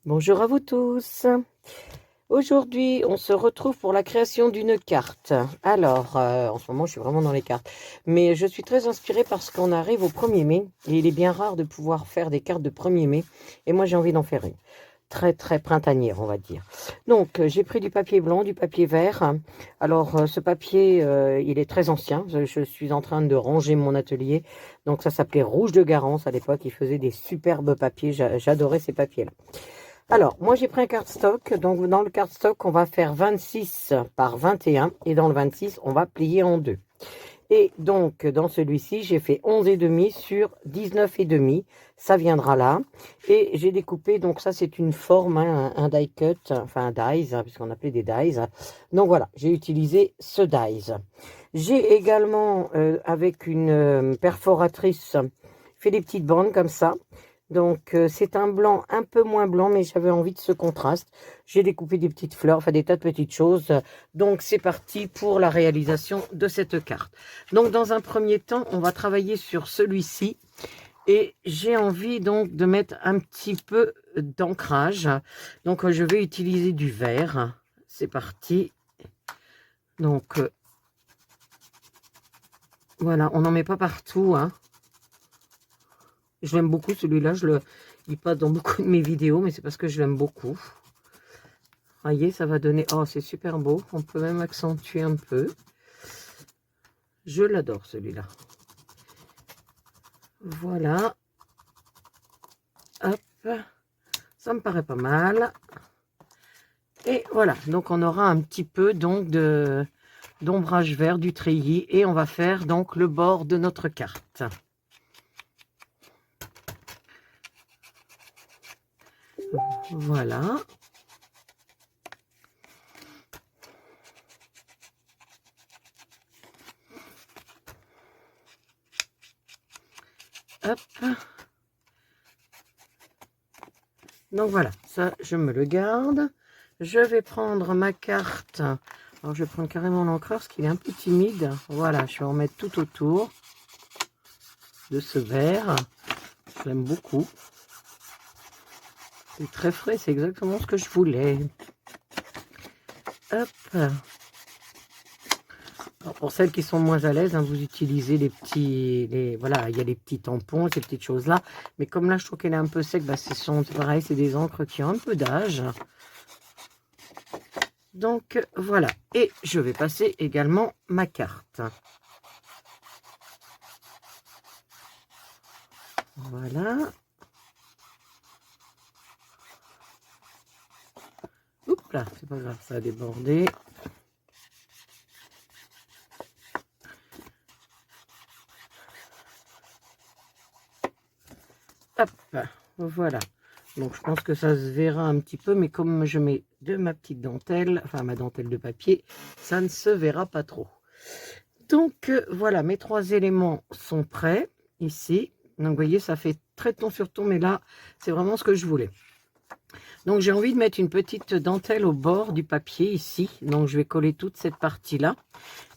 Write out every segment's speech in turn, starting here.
Bonjour à vous tous. Aujourd'hui, on se retrouve pour la création d'une carte. Alors, en ce moment, je suis vraiment dans les cartes. Mais je suis très inspirée parce qu'on arrive au 1er mai. Et il est bien rare de pouvoir faire des cartes de 1er mai. Et moi, j'ai envie d'en faire une. Très, très printanière, on va dire. Donc, j'ai pris du papier blanc, du papier vert. Alors, ce papier, il est très ancien. Je suis en train de ranger mon atelier. Donc, ça s'appelait Rouge de Garance à l'époque. Il faisait des superbes papiers. J'adorais ces papiers-là. Alors, moi j'ai pris un cardstock. Donc, dans le cardstock, on va faire 26 par 21. Et dans le 26, on va plier en deux. Et donc, dans celui-ci, j'ai fait 11,5 sur 19,5. Ça viendra là. Et j'ai découpé, donc ça c'est une forme, hein, un die cut, enfin un dies, hein, puisqu'on appelait des dies. Donc voilà, j'ai utilisé ce dies. J'ai également, avec une perforatrice, fait des petites bandes comme ça. Donc, c'est un blanc un peu moins blanc, mais j'avais envie de ce contraste. J'ai découpé des petites fleurs, enfin des tas de petites choses. Donc, c'est parti pour la réalisation de cette carte. Donc, dans un premier temps, on va travailler sur celui-ci. Et j'ai envie donc de mettre un petit peu d'ancrage. Donc, je vais utiliser du vert. C'est parti. Donc, voilà, on n'en met pas partout, hein. Je l'aime beaucoup celui-là, il passe dans beaucoup de mes vidéos, mais c'est parce que je l'aime beaucoup. Voyez, ça va donner... Oh, c'est super beau. On peut même accentuer un peu. Je l'adore celui-là. Voilà. Hop. Ça me paraît pas mal. Et voilà. Donc, on aura un petit peu donc d'ombrage vert, du treillis. Et on va faire donc le bord de notre carte. Voilà. Hop. Donc voilà, ça je me le garde. Je vais prendre ma carte. Alors je vais prendre carrément l'encreur parce qu'il est un peu timide. Voilà, je vais en mettre tout autour de ce vert. Je l'aime beaucoup. C'est très frais, c'est exactement ce que je voulais. Hop. Alors pour celles qui sont moins à l'aise, hein, vous utilisez les petits... voilà, il y a les petits tampons, ces petites choses-là. Mais comme là, je trouve qu'elle est un peu sec, bah, c'est pareil, c'est des encres qui ont un peu d'âge. Donc voilà, et je vais passer également ma carte. Voilà. Oups là, c'est pas grave, ça a débordé. Hop, voilà. Donc je pense que ça se verra un petit peu, mais comme je mets de ma petite dentelle, enfin ma dentelle de papier, ça ne se verra pas trop. Donc voilà, mes trois éléments sont prêts ici. Donc vous voyez, ça fait très ton sur ton, mais là, c'est vraiment ce que je voulais. Donc j'ai envie de mettre une petite dentelle au bord du papier ici. Donc je vais coller toute cette partie-là.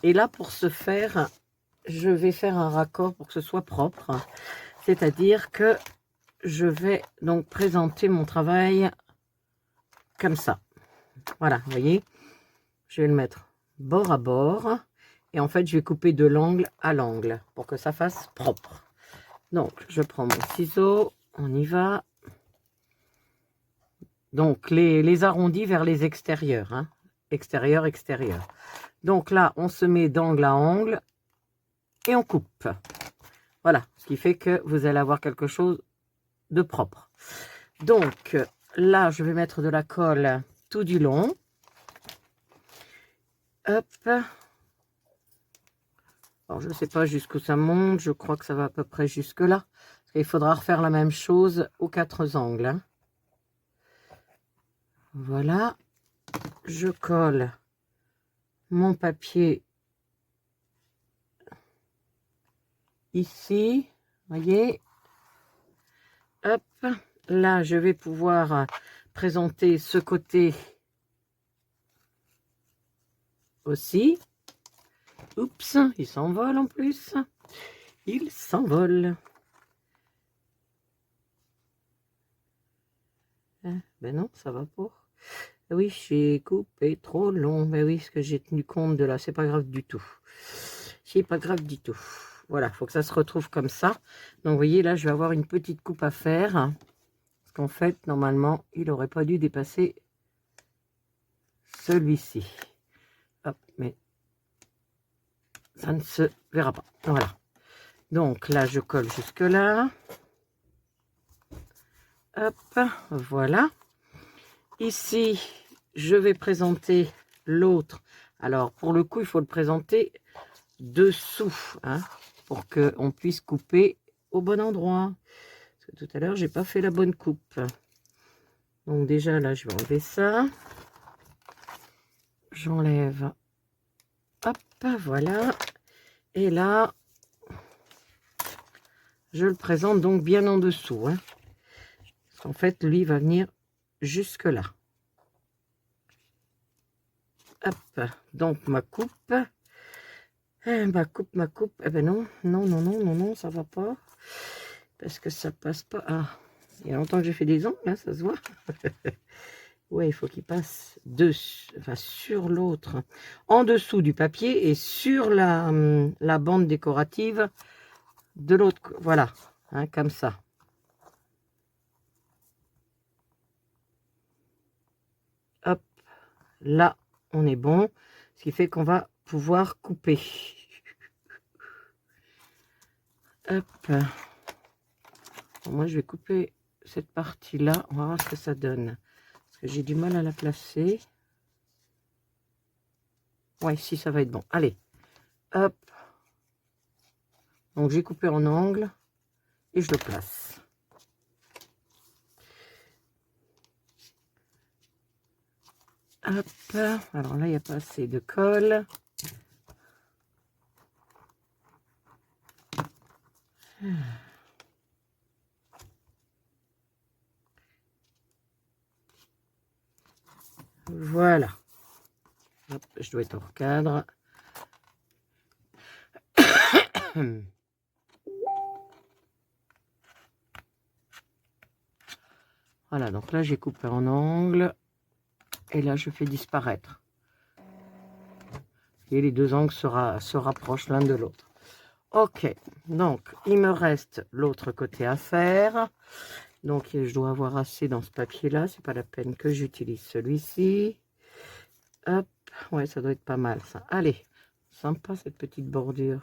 Et là, pour ce faire, je vais faire un raccord pour que ce soit propre. C'est-à-dire que je vais donc présenter mon travail comme ça. Voilà, vous voyez, je vais le mettre bord à bord. Et en fait, je vais couper de l'angle à l'angle pour que ça fasse propre. Donc, je prends mon ciseau, on y va. Donc, les arrondis vers les extérieurs. Hein. Extérieur, extérieur. Donc là, on se met d'angle à angle et on coupe. Voilà, ce qui fait que vous allez avoir quelque chose de propre. Donc, là, je vais mettre de la colle tout du long. Hop. Alors, je ne sais pas jusqu'où ça monte. Je crois que ça va à peu près jusque là. Parce qu'il faudra refaire la même chose aux quatre angles. Hein. Voilà. Je colle mon papier ici. Voyez. Hop. Là, je vais pouvoir présenter ce côté aussi. Oups, il s'envole en plus. Il s'envole. Hein, ben non, ça va pas. Ah oui, j'ai coupé trop long. Ben oui, parce que j'ai tenu compte de là. C'est pas grave du tout. C'est pas grave du tout. Voilà, faut que ça se retrouve comme ça. Donc, vous voyez, là, je vais avoir une petite coupe à faire. Parce qu'en fait, normalement, il aurait pas dû dépasser celui-ci. Hop, mais ça ne se verra pas. Voilà. Donc, là, je colle jusque là. Hop, voilà. Ici, je vais présenter l'autre. Alors, pour le coup, il faut le présenter dessous, hein, pour qu'on puisse couper au bon endroit. Parce que tout à l'heure, j'ai pas fait la bonne coupe. Donc déjà, là, je vais enlever ça. J'enlève. Hop, voilà. Et là, je le présente donc bien en dessous. Hein. Parce qu'en fait, lui, va venir jusque là. Hop, donc ma coupe. Ma coupe. Eh ben non, ça va pas. Parce que ça passe pas. Ah, il y a longtemps que j'ai fait des ongles, hein, ça se voit. Ouais, il faut qu'il passe dessus, enfin, sur l'autre, en dessous du papier et sur la bande décorative de l'autre. Voilà, hein, comme ça. Hop, là, on est bon. Ce qui fait qu'on va pouvoir couper. Hop. Bon, moi, je vais couper cette partie-là. On va voir ce que ça donne. Parce que j'ai du mal à la placer. Ouais, si, ça va être bon. Allez, hop. Donc, j'ai coupé en angle et je le place. Hop. Alors là, il n'y a pas assez de colle. Voilà. Hop, je dois être hors cadre. Voilà, donc là, j'ai coupé en angle. Et là, je fais disparaître. Et les deux angles se rapprochent l'un de l'autre. Ok, donc il me reste l'autre côté à faire. Donc je dois avoir assez dans ce papier-là. C'est pas la peine que j'utilise celui-ci. Hop, ouais, ça doit être pas mal ça. Allez, sympa cette petite bordure.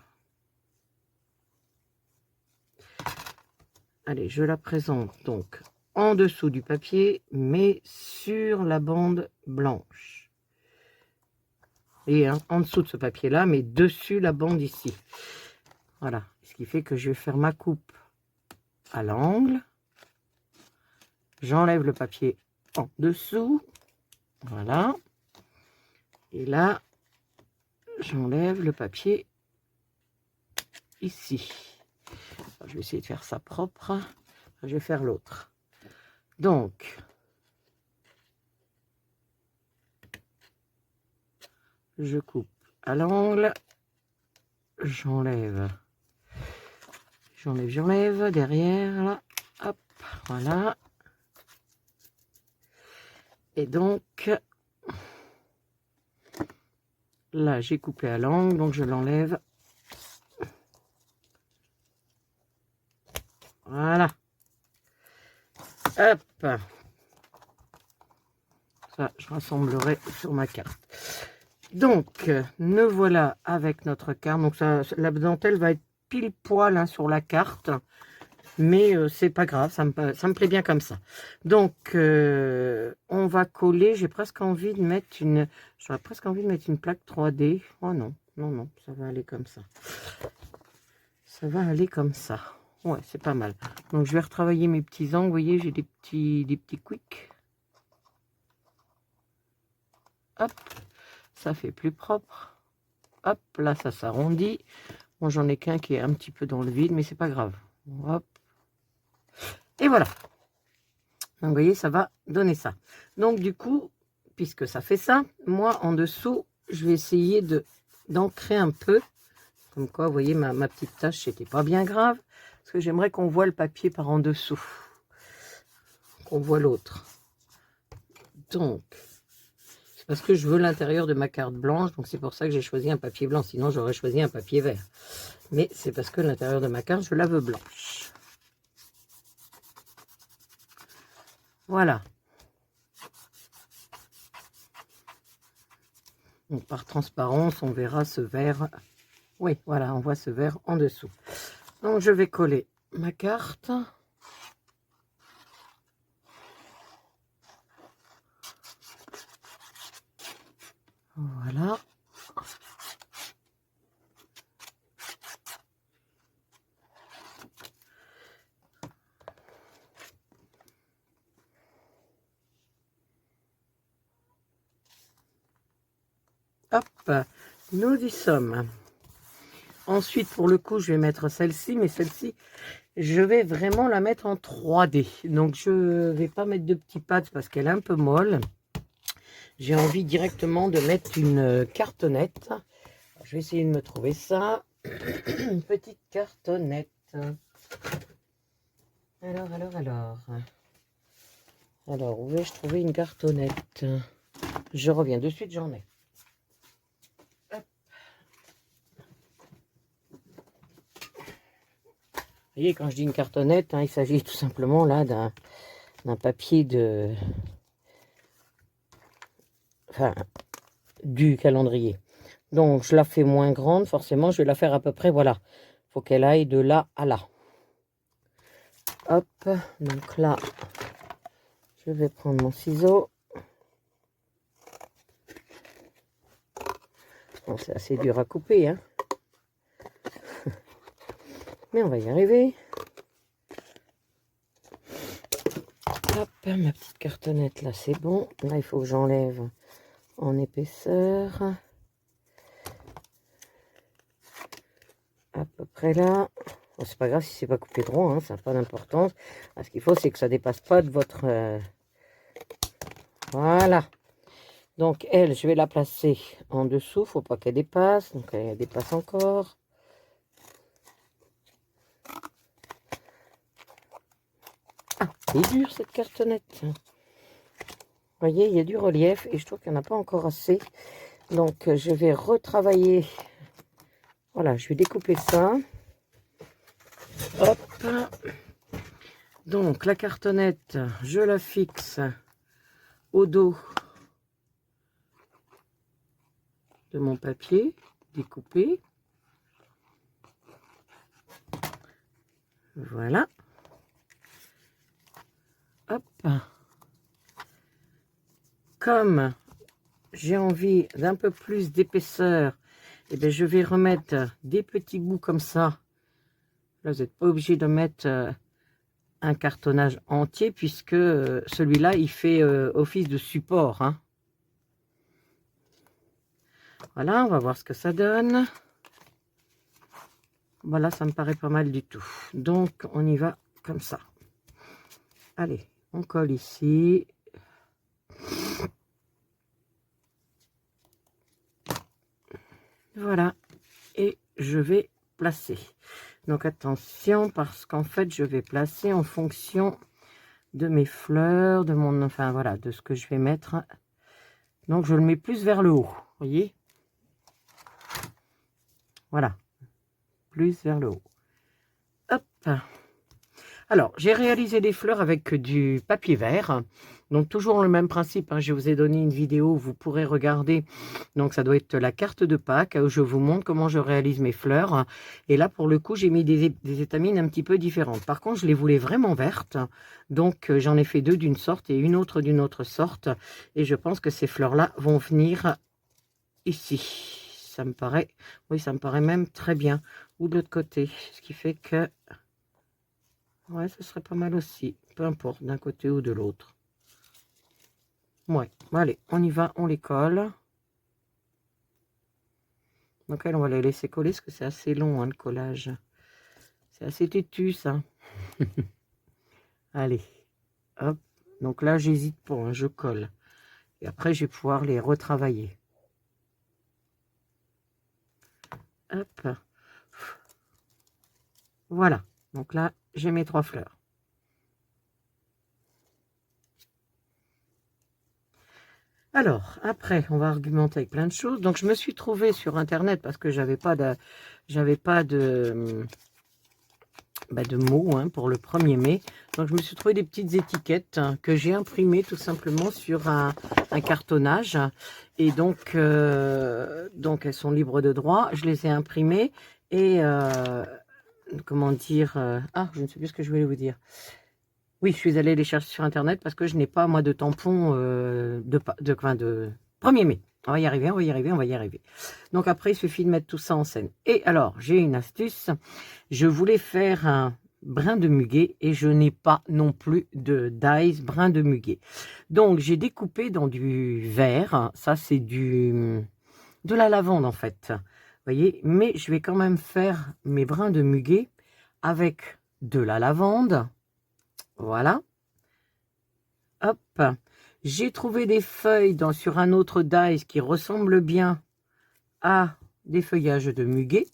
Allez, je la présente donc en dessous du papier, mais sur la bande blanche. Et hein, en dessous de ce papier-là, mais dessus la bande ici. Voilà, ce qui fait que je vais faire ma coupe à l'angle. J'enlève le papier en dessous. Voilà. Et là, j'enlève le papier ici. Alors, je vais essayer de faire ça propre. Je vais faire l'autre. Donc, je coupe à l'angle. J'enlève derrière, là. Hop, voilà. Et donc, là, j'ai coupé à l'angle, donc je l'enlève. Voilà. Hop. Ça, je rassemblerai sur ma carte. Donc, nous voilà avec notre carte. Donc, ça, la dentelle va être pile poil hein, sur la carte. Mais c'est pas grave, ça me plaît bien comme ça. Donc, on va coller. J'ai presque envie de mettre une... J'aurais presque envie de mettre une plaque 3D. Oh non, ça va aller comme ça. Ça va aller comme ça. Ouais, c'est pas mal. Donc, je vais retravailler mes petits angles. Vous voyez, j'ai des petits quicks. Hop, ça fait plus propre. Hop, là, ça s'arrondit. Bon, j'en ai qu'un qui est un petit peu dans le vide, mais c'est pas grave. Hop. Et voilà. Donc, vous voyez, ça va donner ça. Donc, du coup, puisque ça fait ça, moi, en dessous, je vais essayer d'ancrer un peu. Comme quoi, vous voyez, ma petite tache, c'était pas bien grave. Parce que j'aimerais qu'on voit le papier par en dessous. Qu'on voit l'autre. Donc, c'est parce que je veux l'intérieur de ma carte blanche, donc c'est pour ça que j'ai choisi un papier blanc, sinon j'aurais choisi un papier vert. Mais c'est parce que l'intérieur de ma carte, je la veux blanche. Voilà. Donc par transparence, on verra ce vert. Oui, voilà, on voit ce vert en dessous. Donc je vais coller ma carte. Voilà. Hop, nous y sommes. Ensuite, pour le coup, je vais mettre celle-ci, mais celle-ci, je vais vraiment la mettre en 3D. Donc, je ne vais pas mettre de petits pads parce qu'elle est un peu molle. J'ai envie directement de mettre une cartonnette. Je vais essayer de me trouver ça. Une petite cartonnette. Alors, où vais-je trouver une cartonnette? Je reviens de suite, j'en ai. Vous voyez, quand je dis une cartonnette, hein, il s'agit tout simplement là d'un papier de... Enfin, du calendrier. Donc, je la fais moins grande, forcément, je vais la faire à peu près, voilà. Il faut qu'elle aille de là à là. Hop, donc là, je vais prendre mon ciseau. Bon, c'est assez dur à couper, hein. Mais on va y arriver. Hop, ma petite cartonnette là, c'est bon. Là, il faut que j'enlève en épaisseur. À peu près là. Bon, c'est pas grave si c'est pas coupé droit, hein, ça n'a pas d'importance. Ce qu'il faut, c'est que ça dépasse pas de votre... Voilà. Donc, elle, je vais la placer en dessous. Faut pas qu'elle dépasse. Donc, elle dépasse encore. Ah, c'est dur cette cartonnette. Vous voyez, il y a du relief et je trouve qu'il n'y en a pas encore assez. Donc, je vais retravailler. Voilà, je vais découper ça. Hop. Donc, la cartonnette, je la fixe au dos de mon papier découpé. Voilà. Hop. Comme j'ai envie d'un peu plus d'épaisseur, eh bien, je vais remettre des petits bouts comme ça. Là, vous n'êtes pas obligé de mettre un cartonnage entier puisque celui-là, il fait office de support, hein. Voilà, on va voir ce que ça donne. Voilà, ça me paraît pas mal du tout. Donc, on y va comme ça. Allez, on colle ici. Voilà, et je vais placer. Donc, attention, parce qu'en fait, je vais placer en fonction de mes fleurs, de mon... Enfin, voilà, de ce que je vais mettre. Donc, je le mets plus vers le haut, voyez? Voilà, plus vers le haut. Hop. Alors, j'ai réalisé des fleurs avec du papier vert. Donc, toujours le même principe, hein. Je vous ai donné une vidéo, vous pourrez regarder. Donc, ça doit être la carte de Pâques où je vous montre comment je réalise mes fleurs. Et là, pour le coup, j'ai mis des étamines un petit peu différentes. Par contre, je les voulais vraiment vertes. Donc, j'en ai fait deux d'une sorte et une autre d'une autre sorte. Et je pense que ces fleurs-là vont venir ici. Ça me paraît, oui, ça me paraît même très bien. Ou de l'autre côté. Ce qui fait que... Ouais, ce serait pas mal aussi. Peu importe, d'un côté ou de l'autre. Ouais, bon, allez, on y va, on les colle. Donc, on va les laisser coller parce que c'est assez long, hein, le collage. C'est assez têtu, ça. Allez, hop. Donc là, j'hésite pas, hein, je colle. Et après, je vais pouvoir les retravailler. Hop. Voilà. Donc là, j'ai mes 3 fleurs. Alors, après, on va argumenter avec plein de choses. Donc, je me suis trouvée sur Internet parce que j'avais pas de mots hein, pour le 1er mai. Donc, je me suis trouvé des petites étiquettes hein, que j'ai imprimées tout simplement sur un cartonnage. Et donc, elles sont libres de droit. Je les ai imprimées et, comment dire... ah, je ne sais plus ce que je voulais vous dire. Oui, je suis allée les chercher sur Internet parce que je n'ai pas, moi, de tampon de 1er mai. On va y arriver, on va y arriver, on va y arriver. Donc après, il suffit de mettre tout ça en scène. Et alors, j'ai une astuce. Je voulais faire un brin de muguet et je n'ai pas non plus de dies brin de muguet. Donc, j'ai découpé dans du verre. Ça, c'est de la lavande, en fait. Vous voyez, mais je vais quand même faire mes brins de muguet avec de la lavande. Voilà. Hop. J'ai trouvé des feuilles sur un autre dies qui ressemble bien à des feuillages de muguet.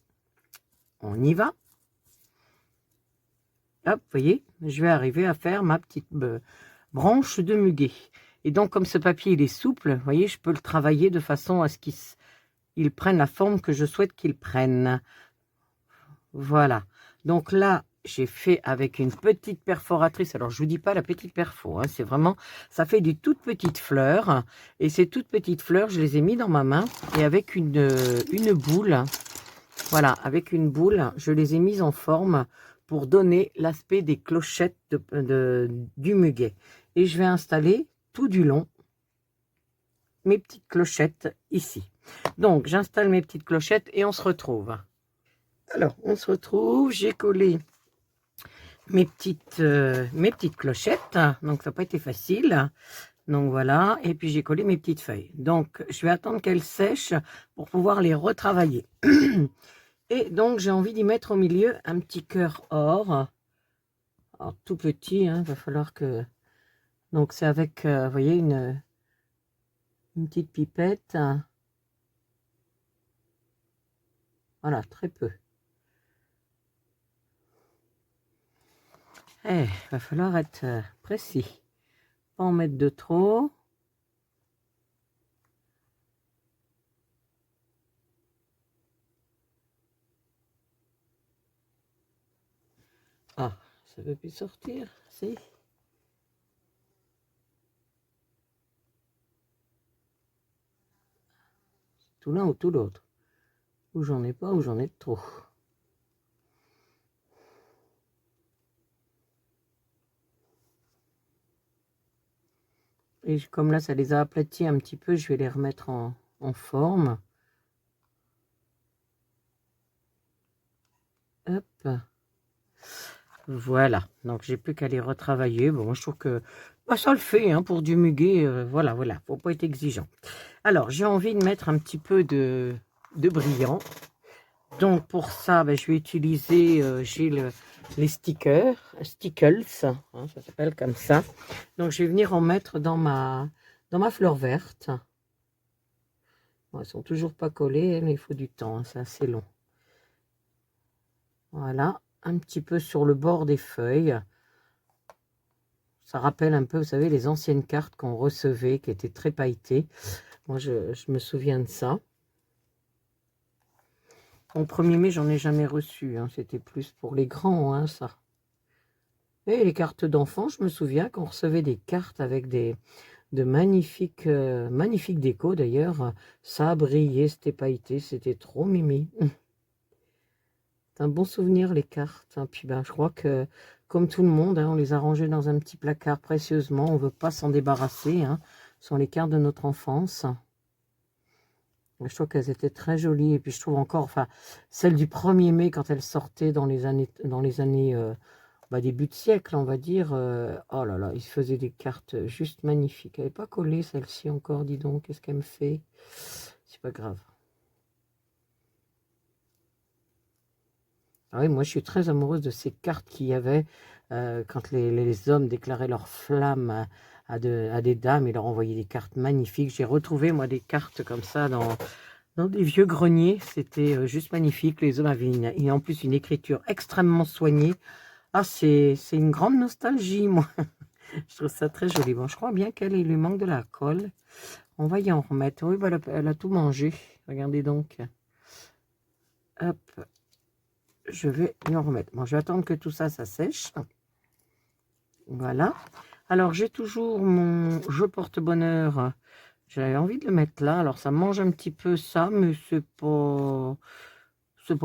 On y va. Hop, vous voyez, je vais arriver à faire ma petite branche de muguet. Et donc, comme ce papier, il est souple, vous voyez, je peux le travailler de façon à ce qu'il prenne la forme que je souhaite qu'il prenne. Voilà. Donc là, j'ai fait avec une petite perforatrice. Alors, je vous dis pas la petite perfo, hein, c'est vraiment, ça fait des toutes petites fleurs. Et ces toutes petites fleurs, je les ai mis dans ma main. Et avec une boule, voilà, avec une boule, je les ai mises en forme pour donner l'aspect des clochettes du muguet. Et je vais installer tout du long mes petites clochettes ici. Donc, j'installe mes petites clochettes et on se retrouve. Alors, on se retrouve, j'ai collé mes petites clochettes, donc ça n'a pas été facile. Donc voilà, et puis j'ai collé mes petites feuilles. Donc, je vais attendre qu'elles sèchent pour pouvoir les retravailler. Et donc, j'ai envie d'y mettre au milieu un petit cœur or. Alors, tout petit, hein, va falloir que... Donc, c'est avec, vous voyez, une petite pipette. Voilà, très peu. Eh, va falloir être précis. Pas en mettre de trop. Ah, ça ne veut plus sortir, si. Tout l'un ou tout l'autre. Ou j'en ai pas, ou j'en ai trop. Et comme là, ça les a aplatis un petit peu, je vais les remettre en forme. Hop. Voilà. Donc, j'ai plus qu'à les retravailler. Bon, je trouve que bah, ça le fait hein, pour du muguet. Voilà. Faut pas être exigeant. Alors, j'ai envie de mettre un petit peu de brillant. Donc, pour ça, ben, je vais utiliser, j'ai les stickers, stickles, hein, ça s'appelle comme ça. Donc, je vais venir en mettre dans ma fleur verte. Bon, elles sont toujours pas collées, mais il faut du temps, hein, c'est assez long. Voilà, un petit peu sur le bord des feuilles. Ça rappelle un peu, vous savez, les anciennes cartes qu'on recevait, qui étaient très pailletées. Moi, je me souviens de ça. Au 1er mai, j'en ai jamais reçu. Hein. C'était plus pour les grands, hein, ça. Et les cartes d'enfants, je me souviens qu'on recevait des cartes avec de magnifiques décos. D'ailleurs, ça a brillé, c'était pailleté, c'était trop mimi. C'est un bon souvenir, les cartes. Hein. Puis ben, je crois que, comme tout le monde, hein, on les a rangées dans un petit placard précieusement. On ne veut pas s'en débarrasser. Hein. Ce sont les cartes de notre enfance. Je trouve qu'elles étaient très jolies. Et puis je trouve encore, enfin, celle du 1er mai, quand elle sortait dans les années début de siècle, on va dire. Oh là là, il se faisait des cartes juste magnifiques. Elle n'est pas collée, celle-ci encore, dis donc. Qu'est-ce qu'elle me fait? C'est pas grave. Ah oui, moi, je suis très amoureuse de ces cartes qu'il y avait quand les hommes déclaraient leur flamme à des dames. Ils leur envoyaient des cartes magnifiques. J'ai retrouvé, moi, des cartes comme ça dans des vieux greniers. C'était juste magnifique. Les hommes avaient en plus une écriture extrêmement soignée. Ah, c'est une grande nostalgie, moi. Je trouve ça très joli. Bon, je crois bien qu'il lui manque de la colle. On va y en remettre. Oui, bah, elle a tout mangé. Regardez donc. Hop. Je vais y en remettre. Bon, je vais attendre que tout ça, ça sèche. Voilà. Alors, j'ai toujours mon jeu porte-bonheur. J'avais envie de le mettre là. Alors, ça mange un petit peu ça, mais c'est pas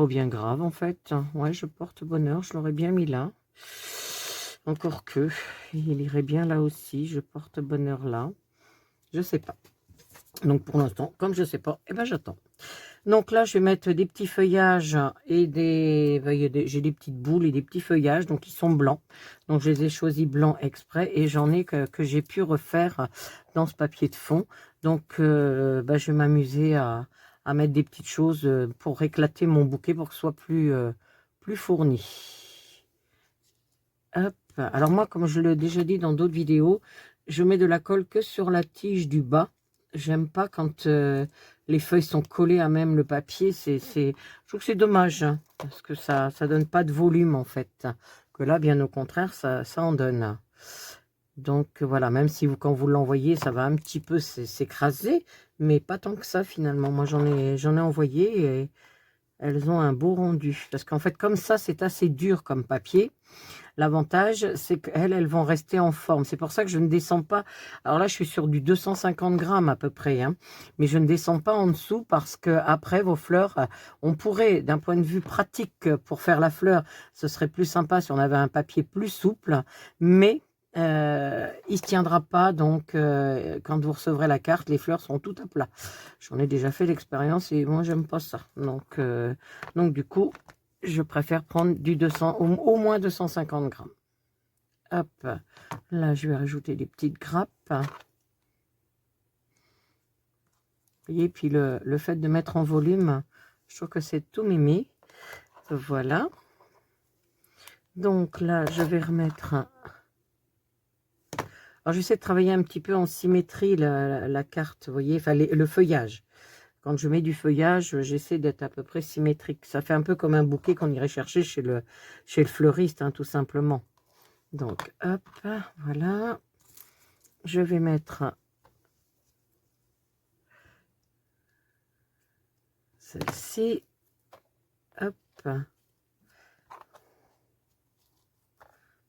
bien grave, en fait. Ouais, je porte-bonheur. Je l'aurais bien mis là. Encore que, il irait bien là aussi. Je porte-bonheur là. Je sais pas. Donc, pour l'instant, comme je sais pas, eh ben, j'attends. Donc là, je vais mettre des petits feuillages et j'ai des petites boules et des petits feuillages, donc ils sont blancs. Donc je les ai choisis blancs exprès et j'en ai que j'ai pu refaire dans ce papier de fond. Donc je vais m'amuser à mettre des petites choses pour éclater mon bouquet pour que ce soit plus fourni. Hop. Alors moi, comme je l'ai déjà dit dans d'autres vidéos, je mets de la colle que sur la tige du bas. J'aime pas quand les feuilles sont collées à même le papier. Je trouve que c'est dommage, hein, parce que ça donne pas de volume en fait. Que là, bien au contraire, ça en donne. Donc voilà, même si quand vous l'envoyez, ça va un petit peu s'écraser, mais pas tant que ça finalement. Moi, j'en ai envoyé et elles ont un beau rendu. Parce qu'en fait, comme ça, c'est assez dur comme papier. L'avantage, c'est qu'elles vont rester en forme. C'est pour ça que je ne descends pas. Alors là, je suis sur du 250 grammes à peu près. Hein, mais je ne descends pas en dessous parce que après vos fleurs, on pourrait, d'un point de vue pratique, pour faire la fleur, ce serait plus sympa si on avait un papier plus souple. Mais il ne se tiendra pas. Donc, quand vous recevrez la carte, les fleurs sont toutes à plat. J'en ai déjà fait l'expérience et moi, j'aime pas ça. Donc du coup, je préfère prendre du 200, au moins 250 grammes. Hop, là, je vais rajouter des petites grappes. Vous voyez, puis le fait de mettre en volume, je trouve que c'est tout mimi. Voilà. Donc là, je vais remettre... Alors, j'essaie de travailler un petit peu en symétrie la carte, vous voyez, enfin, le feuillage. Quand je mets du feuillage, j'essaie d'être à peu près symétrique. Ça fait un peu comme un bouquet qu'on irait chercher chez le fleuriste, hein, tout simplement. Donc, hop, voilà. Je vais mettre celle-ci. Hop.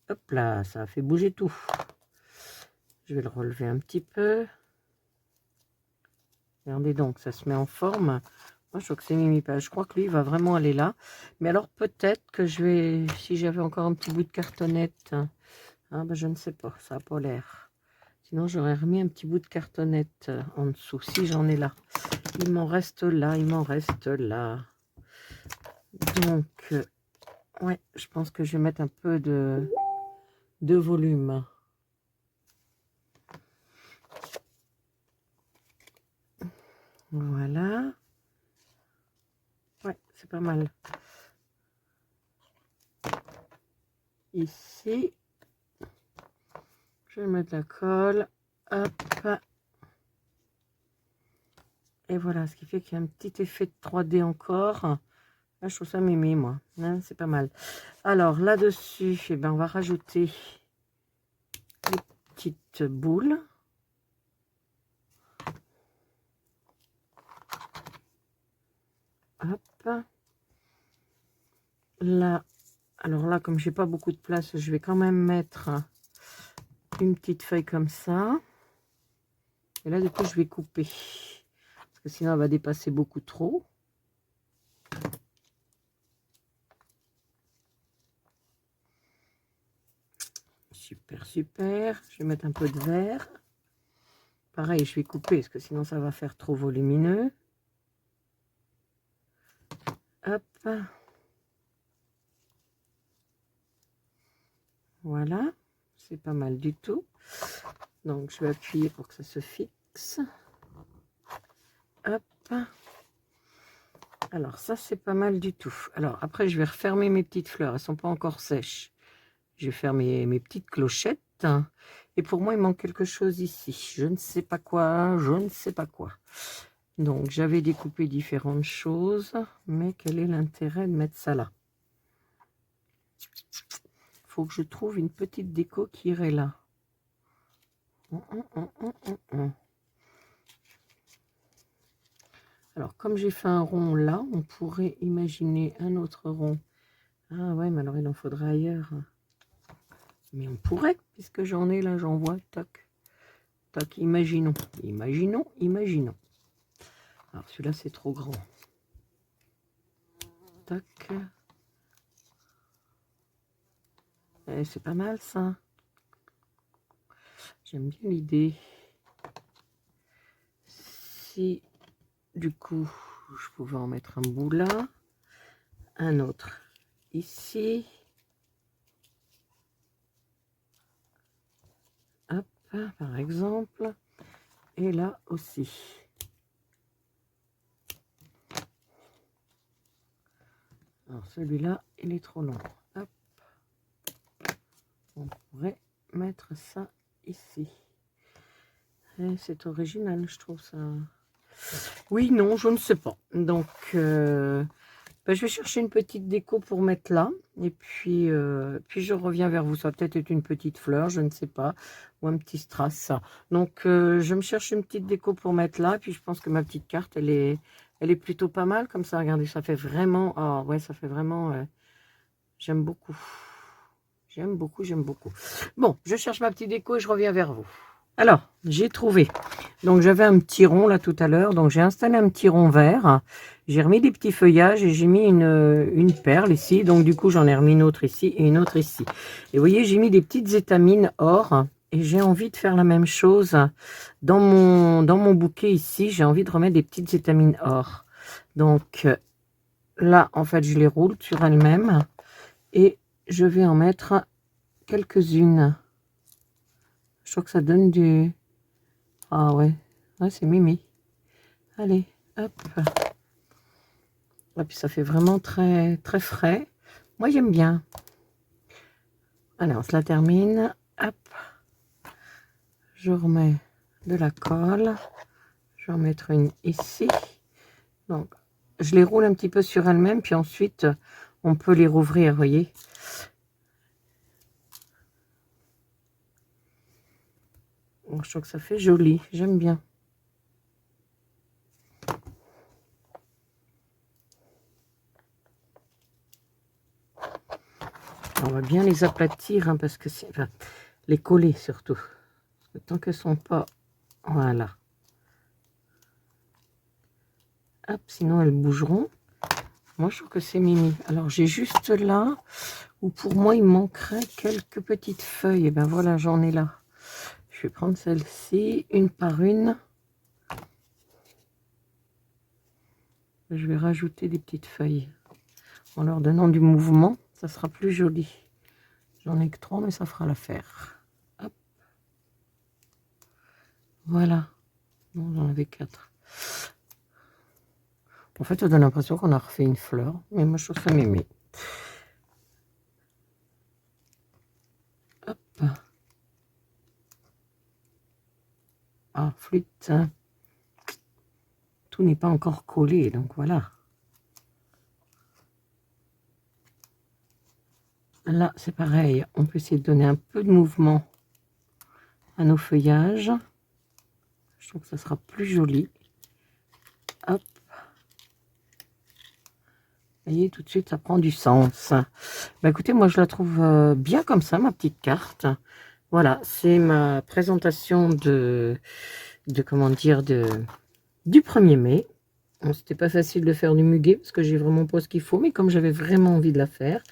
Hop là, ça a fait bouger tout. Je vais le relever un petit peu. Regardez donc, ça se met en forme. Moi, je trouve que c'est mimi. Je crois que lui, il va vraiment aller là. Mais alors, peut-être que je vais... Si j'avais encore un petit bout de cartonnette... Ah, ben, je ne sais pas. Ça n'a pas l'air. Sinon, j'aurais remis un petit bout de cartonnette en dessous. Si j'en ai là. Il m'en reste là. Il m'en reste là. Donc, ouais, je pense que je vais mettre un peu de volume. Voilà. Ouais, c'est pas mal. Ici, je vais mettre la colle. Hop. Et voilà, ce qui fait qu'il y a un petit effet de 3D encore. Là, je trouve ça mimi, moi. Hein, c'est pas mal. Alors, là-dessus, eh ben, on va rajouter des petites boules. Hop. Là, alors là, comme j'ai pas beaucoup de place, je vais quand même mettre une petite feuille comme ça. Et là, du coup, je vais couper. Parce que sinon, elle va dépasser beaucoup trop. Super, super. Je vais mettre un peu de vert. Pareil, je vais couper parce que sinon, ça va faire trop volumineux. Hop. Voilà. C'est pas mal du tout. Donc, je vais appuyer pour que ça se fixe. Hop. Alors, ça, c'est pas mal du tout. Alors, après, je vais refermer mes petites fleurs. Elles ne sont pas encore sèches. Je vais faire mes petites clochettes. Et pour moi, il manque quelque chose ici. Je ne sais pas quoi. Je ne sais pas quoi. Donc, j'avais découpé différentes choses. Mais quel est l'intérêt de mettre ça là? Il faut que je trouve une petite déco qui irait là. comme j'ai fait un rond là, on pourrait imaginer un autre rond. Ah ouais, mais alors il en faudra ailleurs. Mais on pourrait, puisque j'en ai là, j'en vois, tac, tac, imaginons, imaginons, imaginons. Alors celui-là, c'est trop grand. Tac. C'est pas mal ça. J'aime bien l'idée. Si du coup je pouvais en mettre un bout là, un autre ici, hop, par exemple, et là aussi. Alors celui-là, il est trop long. Hop. On pourrait mettre ça ici. C'est original, je trouve ça. Oui, non, je ne sais pas. Donc, je vais chercher une petite déco pour mettre là. Et puis, puis je reviens vers vous. Ça va peut-être être une petite fleur, je ne sais pas. Ou un petit strass. Donc, je me cherche une petite déco pour mettre là. Et puis, je pense que ma petite carte, elle est plutôt pas mal. Comme ça, regardez, ça fait vraiment... Ah, ouais, ça fait vraiment... j'aime beaucoup. J'aime beaucoup, j'aime beaucoup. Bon, je cherche ma petite déco et je reviens vers vous. Alors, j'ai trouvé. Donc, j'avais un petit rond là tout à l'heure. Donc, j'ai installé un petit rond vert. J'ai remis des petits feuillages et j'ai mis une perle ici. Donc, du coup, j'en ai remis une autre ici et une autre ici. Et vous voyez, j'ai mis des petites étamines or. Et j'ai envie de faire la même chose dans mon bouquet ici. J'ai envie de remettre des petites étamines or. Donc, là, en fait, je les roule sur elles-mêmes. Et je vais en mettre quelques-unes. Je trouve que ça donne du... Ah ouais, ouais c'est mimi. Allez, hop. Et puis ça fait vraiment très, très frais. Moi, j'aime bien. Allez, on se la termine. Hop. Je remets de la colle. Je vais en mettre une ici. Donc, je les roule un petit peu sur elles-mêmes. Puis ensuite, on peut les rouvrir, vous voyez. Bon, je trouve que ça fait joli. J'aime bien. On va bien les aplatir, hein, parce que c'est... Enfin, les coller surtout. Parce que tant qu'elles ne sont pas... Voilà. Hop, sinon elles bougeront. Moi, je trouve que c'est mimi. Alors, j'ai juste là où pour moi, il manquerait quelques petites feuilles. Et ben voilà, j'en ai là. Je vais prendre celle-ci, une par une. Je vais rajouter des petites feuilles. En leur donnant du mouvement, ça sera plus joli. J'en ai que 3, mais ça fera l'affaire. Hop. Voilà. Non, j'en avais 4. En fait, ça donne l'impression qu'on a refait une fleur. Mais moi, je trouve ça mémé. Hop. Ah, flûte. Tout n'est pas encore collé, donc voilà. Là, c'est pareil. On peut essayer de donner un peu de mouvement à nos feuillages. Je trouve que ça sera plus joli. Hop. Vous voyez, tout de suite, ça prend du sens. Bah, écoutez, moi, je la trouve bien comme ça, ma petite carte. Voilà, c'est ma présentation comment dire, du 1er mai. Bon, c'était pas facile de faire du muguet parce que j'ai vraiment pas ce qu'il faut, mais comme j'avais vraiment envie de la faire,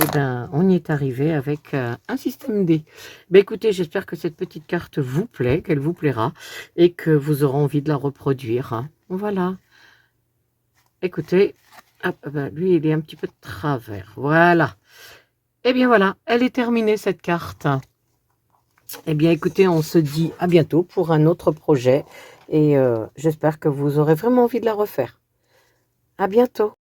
et ben, on y est arrivé avec un système D. Ben, écoutez, j'espère que cette petite carte vous plaît, qu'elle vous plaira et que vous aurez envie de la reproduire. Voilà. Écoutez, hop, ben, lui, il est un petit peu de travers. Voilà. Et bien voilà, elle est terminée cette carte. Eh bien, écoutez, on se dit à bientôt pour un autre projet et j'espère que vous aurez vraiment envie de la refaire. À bientôt.